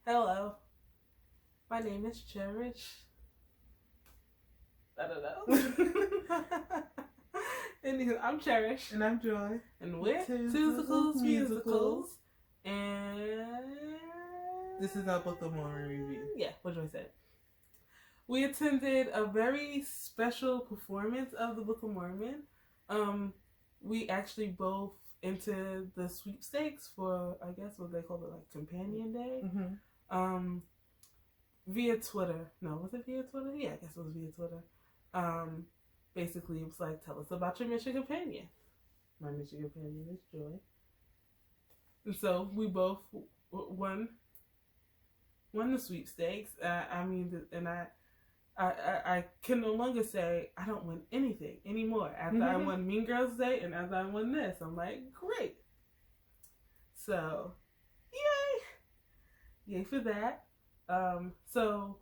Hello. My name is Cherish. I don't know. Anywho, I'm Cherish. And I'm Joy. And we're Tusicals Musicals. And this is our Book of Mormon review. Yeah, what Joy said. We attended a very special performance of the Book of Mormon. We actually both entered the sweepstakes for, I guess what they call it, like Companion Day. Mm-hmm. Via Twitter. No, was it via Twitter? Yeah, I guess it was via Twitter. Basically, it was like, tell us about your mission companion. My mission companion is Joy. And so we both won the sweepstakes. I can no longer say I don't win anything anymore. After I won Mean Girls Day and after I won this, I'm like, great. So, yay for that. So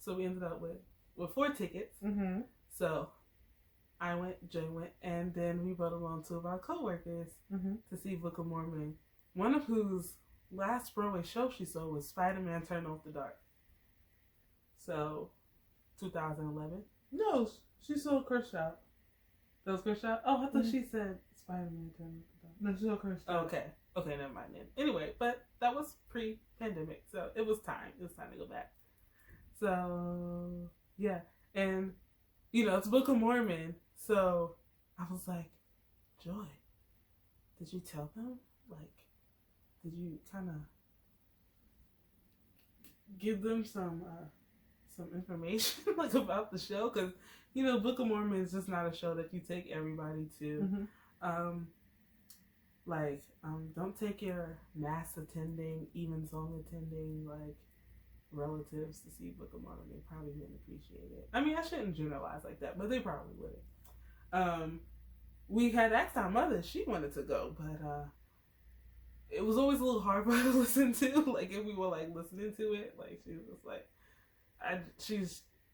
we ended up with 4 tickets. Mm-hmm. So I went, Jay went, and then we brought along 2 of our coworkers to see Book of Mormon. One of whose last Broadway show she saw was Spider-Man Turn Off the Dark. So 2011. No, she saw Kershaw. That was Kershaw? Oh, I thought she said Spider-Man Turn Off the Dark. No, she saw Kershaw. Okay, never mind then. Anyway, but that was pre-pandemic, so it was time. It was time to go back. So, yeah. And, it's Book of Mormon, so I was like, Joy, did you tell them? Like, did you kind of give them some information, like, about the show? Because, Book of Mormon is just not a show that you take everybody to. Don't take your mass attending, even song attending, like, relatives to see Book of Mormon. They probably wouldn't appreciate it. I mean, I shouldn't generalize like that, but they probably wouldn't. We had asked our mother, she wanted to go, but it was always a little hard for her to listen to. Like, if we were, like, listening to it, like, she was like,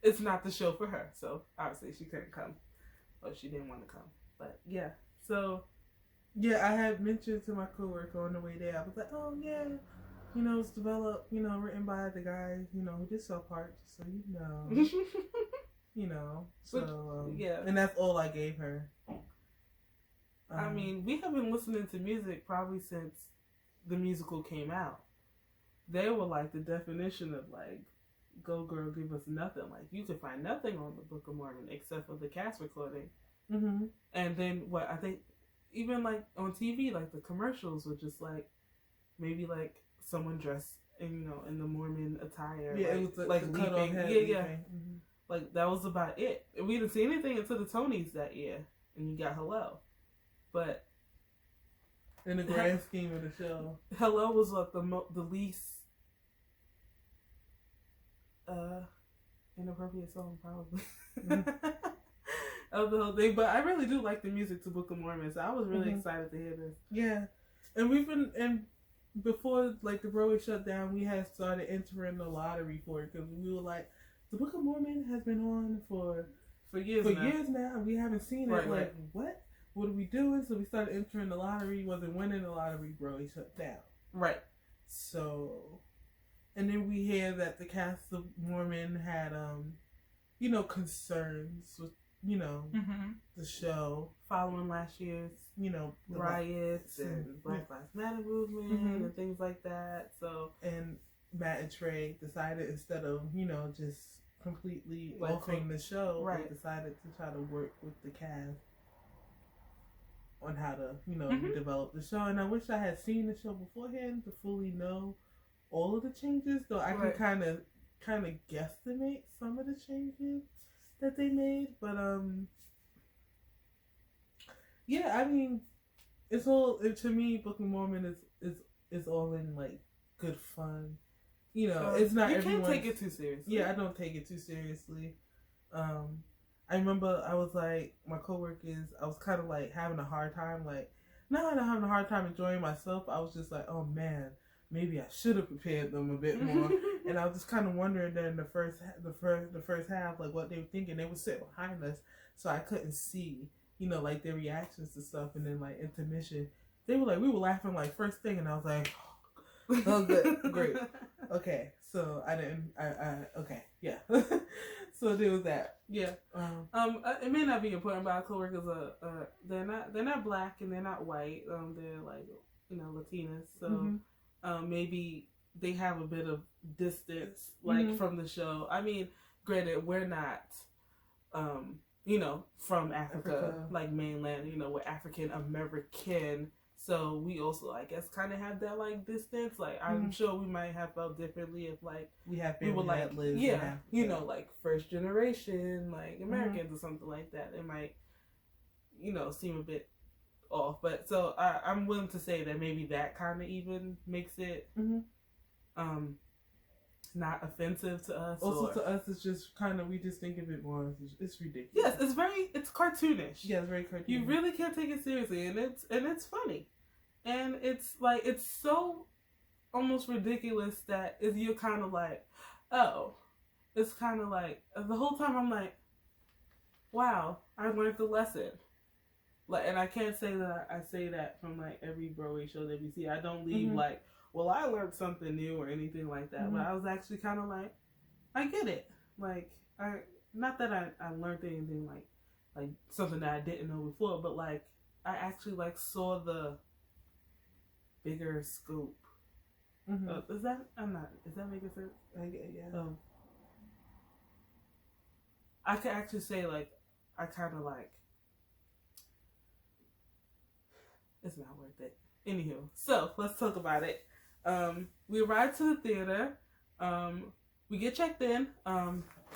it's not the show for her, so obviously she couldn't come, or she didn't want to come. But yeah, so yeah, I had mentioned to my coworker on the way there. I was like, oh yeah, it's developed, written by the guy, who did South Park, so so yeah, and that's all I gave her. I mean, we have been listening to music probably since the musical came out. They were like the definition of like, go girl, give us nothing. Like, you could find nothing on the Book of Mormon except for the cast recording. And then I think even like on TV, like the commercials were just like maybe like someone dressed in the Mormon attire. Yeah, like, it was like the leaping. head Yeah. Like, that was about it. We didn't see anything until the Tonys that year, and you got Hello. But in the grand scheme of the show, Hello was like the least inappropriate song probably of the whole thing. But I really do like the music to Book of Mormon, so I was really excited to hear this. Yeah, and before like the Broadway shut down, we had started entering the lottery for it because we were like, the Book of Mormon has been on for years now, and we haven't seen it. Right. What are we doing? So we started entering the lottery. Wasn't winning the lottery. Broadway shut down. Right. So, and then we hear that the cast of Mormon had concerns with the show following last year's riots and Black Lives Matter movement and things like that. So, and Matt and Trey decided, instead of just completely offing the show, they decided to try to work with the cast on how to redevelop the show. And I wish I had seen the show beforehand to fully know all of the changes, though I can kind of guesstimate some of the changes that they made. But yeah, I mean, it's all, to me, Book of Mormon is all in like good fun. It's not, you can't take it too seriously. Yeah, I don't take it too seriously. I remember I was like, my coworkers, I was kind of like having a hard time, like, not having a hard time enjoying myself. I was just like, oh man, maybe I should have prepared them a bit more. And I was just kind of wondering during the first half, like what they were thinking. They would sit behind us, so I couldn't see, like their reactions to stuff. And then like intermission, they were like, we were laughing like first thing, and I was like, Oh, good, great. Okay, so okay, yeah. So there was that. Yeah. It may not be important, but our coworkers they're not black and they're not white. They're like, Latinas. So, maybe they have a bit of distance, like from the show. I mean, granted, we're not, from Africa, like mainland. We're African American. So we also, I guess, kind of have that like distance. Like I'm sure we might have felt differently if like we were like that lives in Africa. Like first generation, like Americans or something like that. It might, seem a bit off. But so I'm willing to say that maybe that kind of even makes it not offensive to us. Also, to us, it's just kind of, we just think of it more. It's ridiculous. Yes, it's cartoonish. Yeah, it's very cartoonish. You really can't take it seriously, and it's funny, and it's like it's so almost ridiculous that you're kind of like, oh, it's kind of like the whole time I'm like, wow, I learned the lesson. Like, and I can't say that I say that from like every Broadway show that we see. I don't leave like, well, I learned something new or anything like that. But I was actually kind of like, I get it. Like, not that I learned anything like something that I didn't know before, but like I actually like saw the bigger scope. Is that making sense? Yeah. I could actually say like I kind of like, it's not worth it. Anywho, so let's talk about it. We arrived to the theater. We get checked in.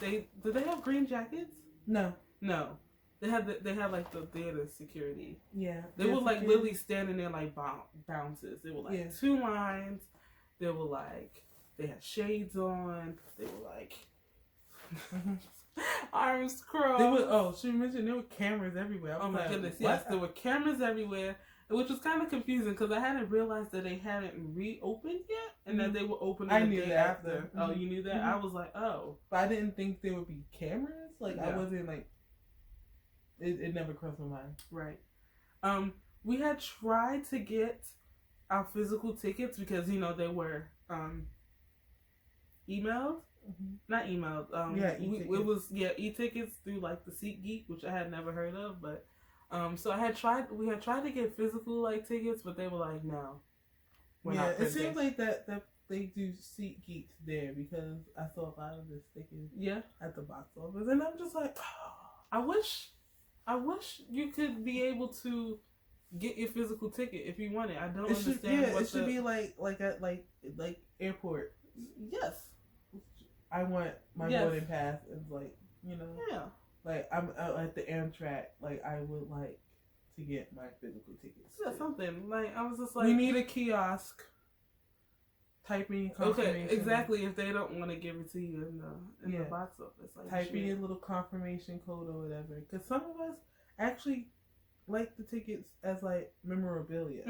Did they have green jackets? No. They had like the theater security. Yeah. They were like literally standing there like bounces. They were like two lines. They were like, they had shades on. They were like arms crossed. She mentioned there were cameras everywhere. Oh my goodness, yes, there were cameras everywhere. Which was kind of confusing because I hadn't realized that they hadn't reopened yet and that they were opening the day after. Oh, you knew that? I was like, oh. But I didn't think there would be cameras. Like, I wasn't like, it never crossed my mind. Right. We had tried to get our physical tickets because, they were emailed. Not emailed. E-tickets. It was, e-tickets through like the SeatGeek, which I had never heard of, but so we had tried to get physical like tickets, but they were like, no. It seems like that they do SeatGeeks there because I saw a lot of the stickers at the box office, and I'm just like, I wish you could be able to get your physical ticket if you want it. I don't understand. It should be like at airport. Yes. I want my boarding pass is like, like I'm at the Amtrak, like I would like to get my physical tickets. Yeah, something like I was just like, we need a kiosk. Type in confirmation. Okay, exactly. If they don't want to give it to you in the box office, like type in your little confirmation code or whatever. Because some of us actually like the tickets as like memorabilia,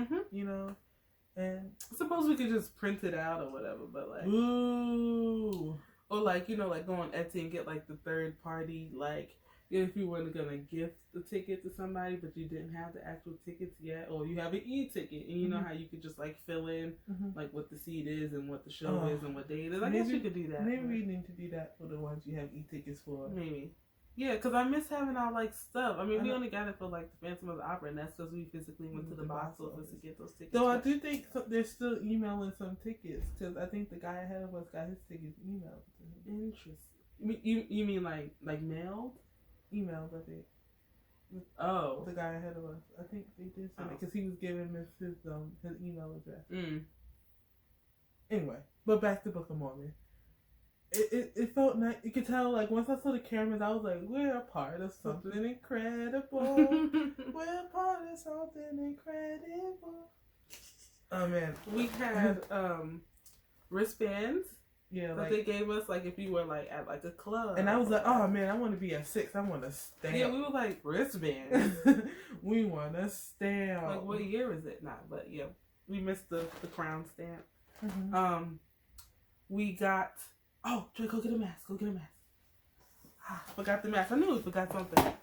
And suppose we could just print it out or whatever, but like, ooh, or like like go on Etsy and get like the third party like. If you weren't gonna gift the ticket to somebody, but you didn't have the actual tickets yet, or you have an e-ticket, and you know how you could just like fill in like what the seat is and what the show is and what day it is. I guess you could do that. Maybe we need to do that for the ones you have e-tickets for. Maybe, yeah, because I miss having our like stuff. I mean, we only got it for like the Phantom of the Opera, and that's because we physically went to the box office to get those tickets. Though I do think they're still emailing some tickets because I think the guy ahead of us got his tickets emailed to him. Interesting. You mean like mailed? Emails, I think. Oh, the guy ahead of us. I think they did send it because he was giving us his email address. Anyway, but back to Book of Mormon. It felt nice. You could tell, like, once I saw the cameras, I was like, we're a part of something incredible. We're a part of something incredible. Oh man, we had wristbands. Yeah, that they gave us, like if you were like at like a club, and I was like, oh man, I want to be at 6. I want to stamp. Yeah, we were like wristbands. We want to stamp. Like what year is it? Not, but yeah, we missed the crown stamp. We got. Oh, Joy, go get a mask. Go get a mask. Forgot the mask. I knew we forgot something.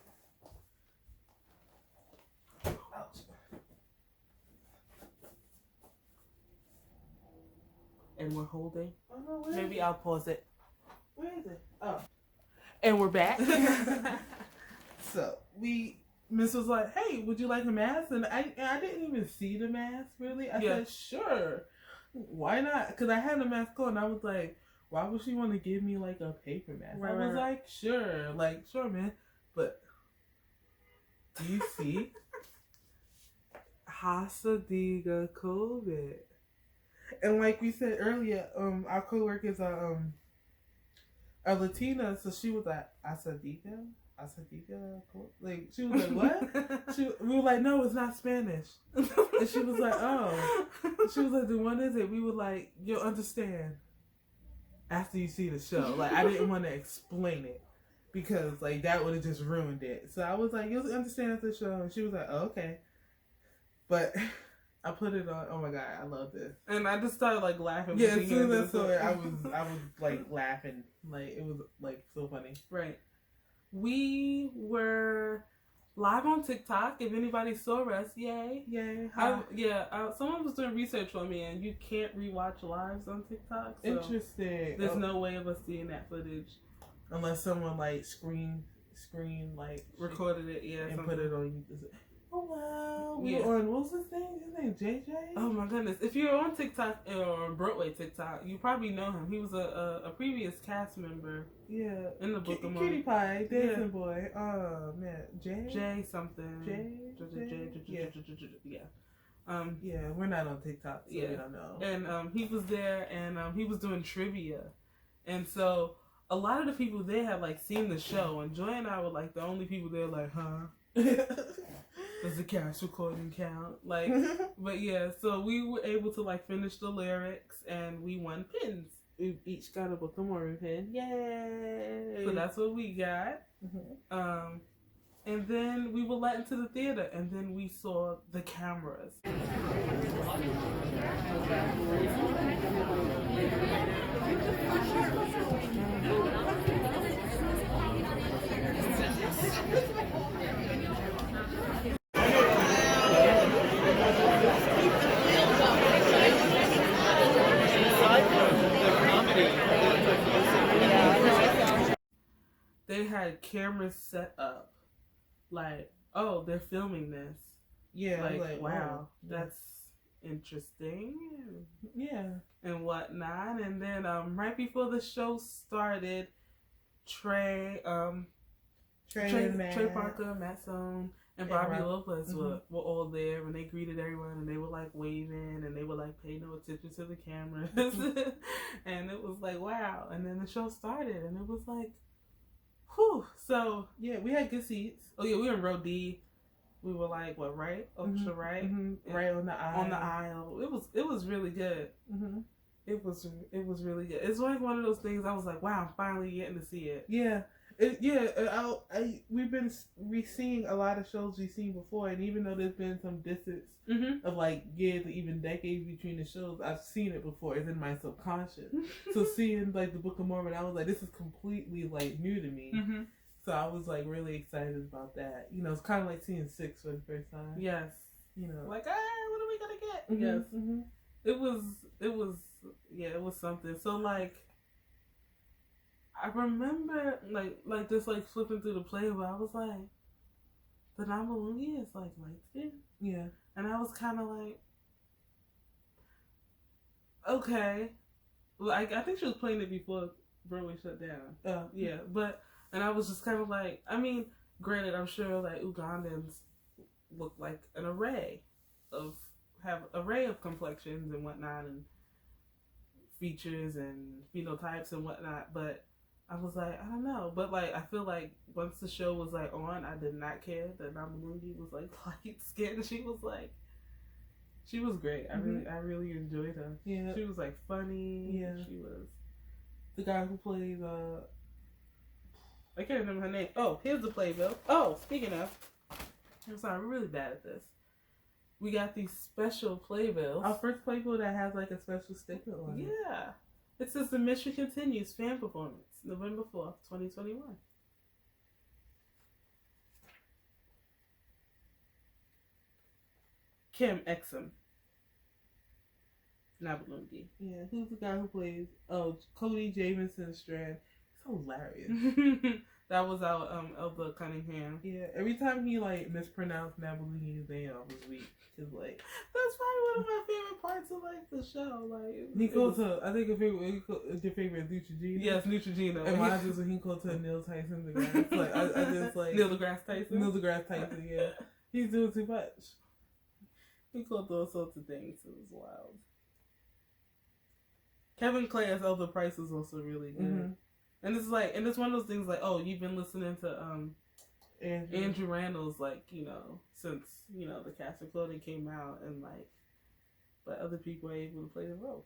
and we're holding. Oh, no, Maybe I'll pause it. Where is it? Oh. And we're back. So, Miss was like, hey, would you like a mask? And I didn't even see the mask, really. I said, sure. Why not? Because I had a mask on. I was like, why would she want to give me, like, a paper mask? Right, I was like, sure. Like, sure, man. But, do you see? Hasadiga COVID. And like we said earlier, our co-workers are Latina, so she was like, Asadiga, like she was like, what? We were like, no, it's not Spanish. And she was like, oh. She was like, then what is it? We were like, you'll understand after you see the show. Like, I didn't want to explain it because like that would have just ruined it. So I was like, you'll understand after the show. And she was like, oh, okay. But I put it on. Oh my god, I love this. And I just started like laughing. Yeah, as soon as I saw it, I was like laughing. Like it was like so funny. Right. We were live on TikTok. If anybody saw us, yay. Someone was doing research on me, and you can't rewatch lives on TikTok. So interesting. There's no way of us seeing that footage unless someone like screen like recorded it. Yeah, and put it on YouTube. Oh wow! We were on, what was his name? His name JJ. Oh my goodness! If you're on TikTok or on Broadway TikTok, you probably know him. He was a previous cast member. Yeah, in the Book of Mormon. Cutie Pie, dancing boy. Oh man, J something. Yeah. Yeah, we're not on TikTok, so we don't know. And he was there, and he was doing trivia, and so a lot of the people there had like seen the show, and Joy and I were like the only people there, like, huh. Does the cast recording count? Like, but yeah, so we were able to like finish the lyrics and we won pins. We each got a Book of Mormon pin. Yay! So that's what we got. Mm-hmm. And then we were let into the theater and then we saw the cameras. They had cameras set up, like, oh, they're filming this. Yeah, like wow, that's interesting. Yeah, and whatnot. And then right before the show started, Trey Parker, Matt Stone, and Bobby Lopez were all there, and they greeted everyone, and they were like waving, and they were like paying no attention to the cameras, and it was like wow. And then the show started, and it was like, whew. So yeah, we had good seats. Oh yeah, we were in row D. We were like what, right, ultra right, right on the aisle. On the aisle, it was really good. It was really good. It's like one of those things. I was like, wow, I'm finally getting to see it. Yeah. We've been re-seeing a lot of shows we've seen before, and even though there's been some distance of like years or even decades between the shows, I've seen it before. It's in my subconscious. So seeing like the Book of Mormon, I was like, this is completely like new to me. So I was like really excited about that. You know, it's kind of like seeing 6 for the first time. Yes. You know, like, what are we gonna get? Yes. It was something. So like, I remember like just like flipping through the playbook, I was like, the Namalungi is like light skin. Yeah. And I was kind of like, okay. Well, I think she was playing it before Broadway shut down. Yeah, and I was just kind of like, I mean, granted, I'm sure like Ugandans look like an array of complexions and whatnot, and features and phenotypes and whatnot, but I was like, I don't know. But like, I feel like once the show was like on, I did not care that Namalungi was like light skinned. She was great. I really enjoyed her. Yeah. She was like funny. Yeah. She was the guy who played I can't remember her name. Oh, here's the playbill. Oh, speaking of, I'm sorry, we're really bad at this. We got these special playbills. Our first playbill that has like a special sticker on it. Yeah. It says The Mystery Continues fan performance, November 4th, 2021. Kim Exum. Nabulungi. Yeah, who's the guy who plays? Oh, Cody Jamison Strand. It's hilarious. That was our Elba Cunningham. Yeah, every time he like mispronounced Nabulungi's name, I was weak. Cause like that's probably one of my favorite parts of like the show. Like he goes to, I think your favorite Neutrogena. Yes, Neutrogena. And mine is when he goes to Neil Tyson deGrasse. Like I just like Neil deGrasse Tyson. Neil deGrasse Tyson. Yeah, he's doing too much. He called all sorts of things. It was wild. Kevin Clay as Elder Price is also really good. Mm-hmm. And it's like, and it's one of those things like, oh, you've been listening to Andrew Rannells, like, you know, since, you know, the cast of Clothing came out, and like, but other people are able to play the role.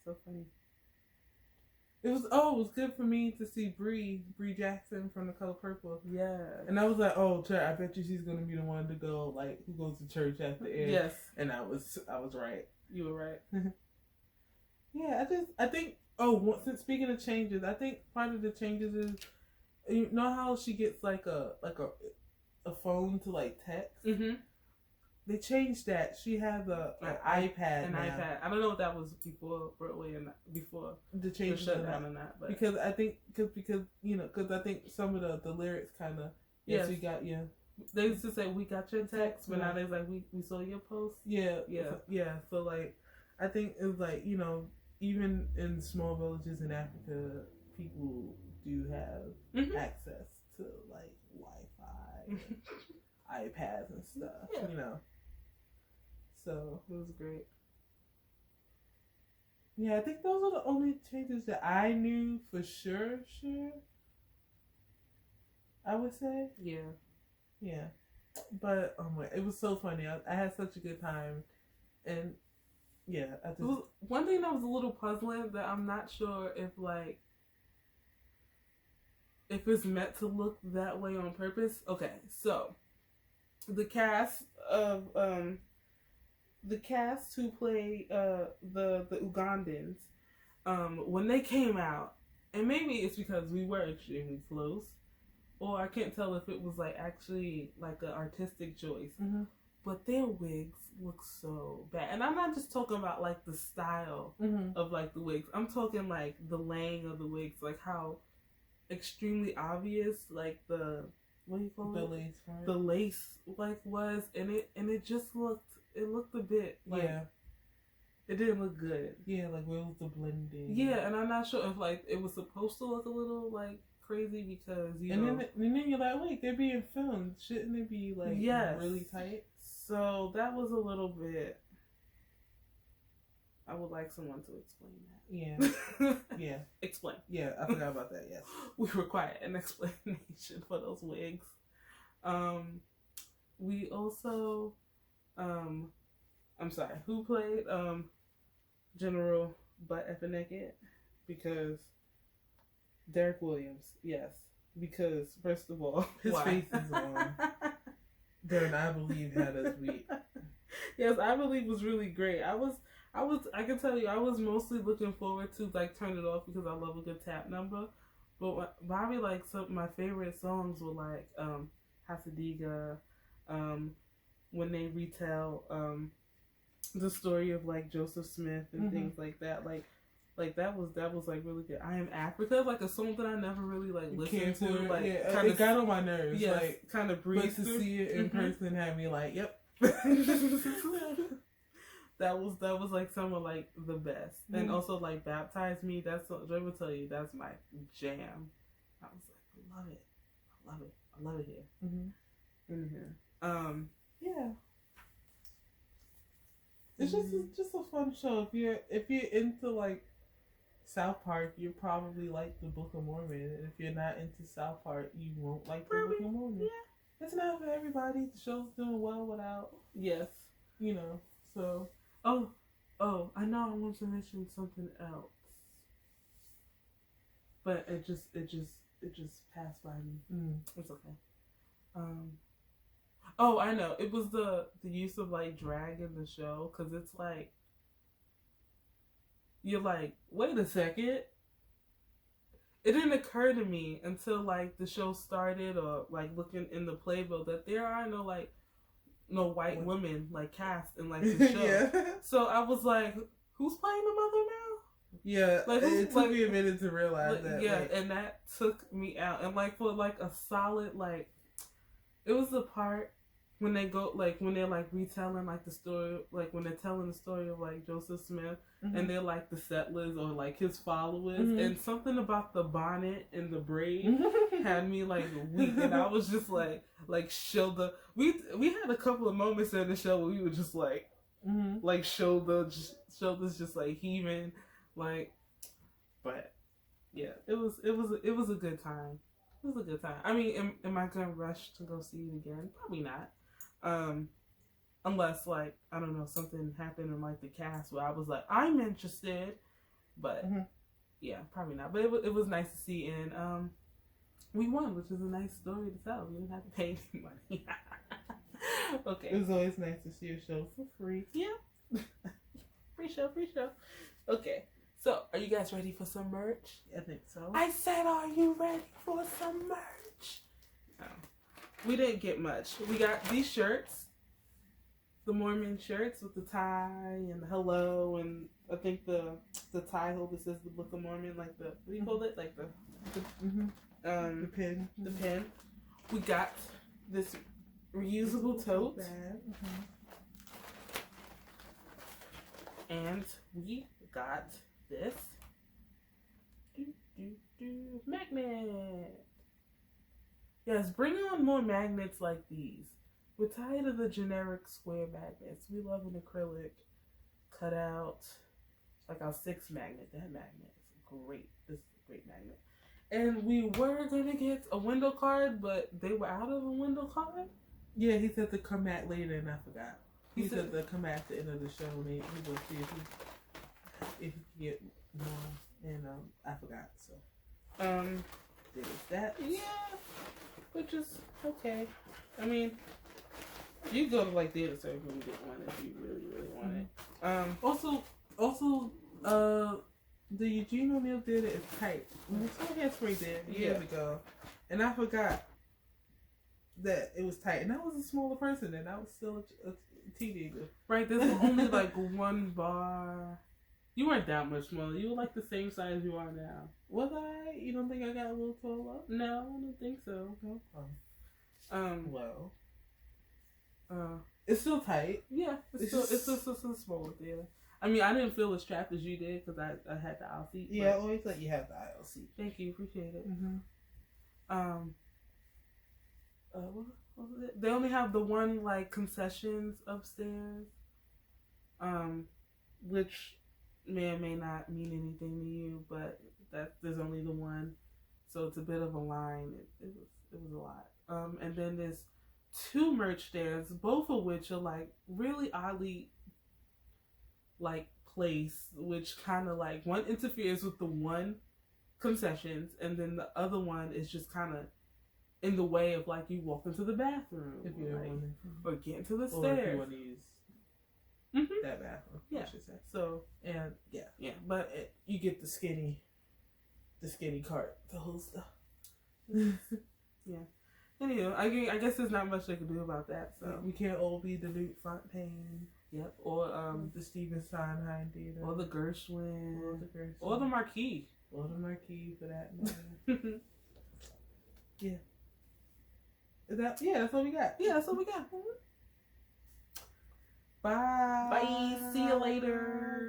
So funny. It was good for me to see Bree Jackson from The Color Purple. Yeah. And I was like, oh, I bet you she's gonna be the one to go, like, who goes to church at the end. Yes. And I was right. You were right. Yeah, I think, since speaking of changes, I think part of the changes is, you know how she gets like a phone to like text? Mm-hmm. They changed that. She has an iPad now. iPad. I don't know what that was before Broadway and before the change shutdown and that. But because I think because I think some of the lyrics kind of we got They used to say we got your text, but now they're like we saw your post. Yeah. So like, I think it was like, you know, even in small villages in Africa, people do have access to like Wi-Fi, iPads and stuff. Yeah. You know. So it was great. Yeah, I think those are the only changes that I knew for sure. I would say. Yeah. But it was so funny. I had such a good time, and yeah, one thing that was a little puzzling that I'm not sure if it's meant to look that way on purpose. Okay, so the cast who play the Ugandans, when they came out, and maybe it's because we were extremely close, or I can't tell if it was like actually like an artistic choice, but their wigs look so bad. And I'm not just talking about like the style of like the wigs. I'm talking like the laying of the wigs, like how extremely obvious like the what do you call it? Lace, right? The lace like was, and it just looked a bit like it didn't look good. Yeah, like where was the blending? Yeah, and I'm not sure if like it was supposed to look a little like crazy because and then you're like, wait, they're being filmed. Shouldn't it be like really tight? So that was a little bit. I would like someone to explain that. Yeah. Explain. Yeah, I forgot about that. Yes, we require an explanation for those wigs. We also, I'm sorry, who played General Butt Effin' Naked? Because Derek Williams. Yes, because first of all, his face is on. Darren, I Believe had us weak. Yes, I Believe was really great. I can tell you, I was mostly looking forward to like Turn It Off because I love a good tap number. But Bobby, like, some of my favorite songs were like Hasadiga, when they retell the story of like Joseph Smith and things like that. Like that was like really good. I Am Africa, like a song that I never really like listened to. Like, it got on my nerves. Yes, like kind of breathed. But to see it in person had me like, yep. That was like some of like the best. And also like Baptize Me. That's I will tell you, that's my jam. I was like, I love it here. In here. Yeah. It's just a fun show. If you're into like South Park, you probably like the Book of Mormon. And if you're not into South Park, you won't like the Book of Mormon. Yeah. It's not for everybody. The show's doing well without. Yes. You know. So. Oh, I know I want to mention something else, but it just passed by me. It's okay. Oh, I know. It was the use of like drag in the show, because it's like you're like, wait a second. It didn't occur to me until like the show started, or like looking in the playbook, that there are no like no white women like cast in like the show. Yeah. So I was like, who's playing the mother now? Yeah, like, it took me a minute to realize that. Yeah, and that took me out. And like for like a solid like, it was the part when they go like when they're like retelling like the story, like when they're telling the story of like Joseph Smith, and they're like the settlers or like his followers, and something about the bonnet and the braid had me like weak, and I was just like shoulder. We had a couple of moments in the show where we were just like shoulders just like heaving, like. But yeah, it was a good time. It was a good time. I mean, am I gonna rush to go see it again? Probably not. Unless like I don't know, something happened in like the cast where I was like, I'm interested. But yeah, probably not. But it was nice to see, and we won, which is a nice story to tell. We didn't have to pay any money. Okay. It was always nice to see a show for free. Yeah. Free show. Okay. So, are you guys ready for some merch? I think so. I said, are you ready for some merch? No. We didn't get much. We got these shirts. The Mormon shirts with the tie and the hello, and I think the tie holder says the Book of Mormon, like the, what do you call it? Like the pin. The pin. We got this reusable tote. And we got this magnet. Yes, bring on more magnets like these. We're tired of the generic square magnets. We love an acrylic cutout, like our 6 magnet. That magnet is great. This is a great magnet. And we were gonna get a window card, but they were out of a window card. Yeah, he said to come back later, and I forgot. He said to come at the end of the show, and he will see if he can get more, and I forgot. So there's that. Yeah, which is okay. I mean, you go to like theater circle and get one if you really want it. Also, the Eugene O'Neill theater is tight. We saw Hairspray there years ago, and I forgot that it was tight, and I was a smaller person, and I was still a teenager. Right, there's only like one bar. You weren't that much smaller. You were like the same size you are now. Was I? You don't think I got a little taller? No, I don't think so. Well, it's still tight. Yeah, it's still smaller theater. I mean, I didn't feel as trapped as you did because I had the aisle seat. Yeah, I always let you have the aisle seat. Thank you, appreciate it. What was it? They only have the one like concessions upstairs, which may or may not mean anything to you, but there's only the one, so it's a bit of a line. It was a lot. And then there's 2 merch stands, both of which are like really oddly like placed, which kind of like one interferes with the one concessions, and then the other one is just kind of in the way of like you walk into the bathroom, if you like, or get into the stairs. Or if you want to use that bathroom, yeah. I should say. So and but you get the skinny cart, the whole stuff. Yeah. Anyway, I guess there's not much they can do about that. So we can't all be the Luke Fontaine. Yep. Or the Stephen Sondheim theater. Or the Gershwin. Or the Marquis. Or the Marquis, for that matter. Yeah. That's all we got. Yeah, that's all we got. Bye. Bye. See you later.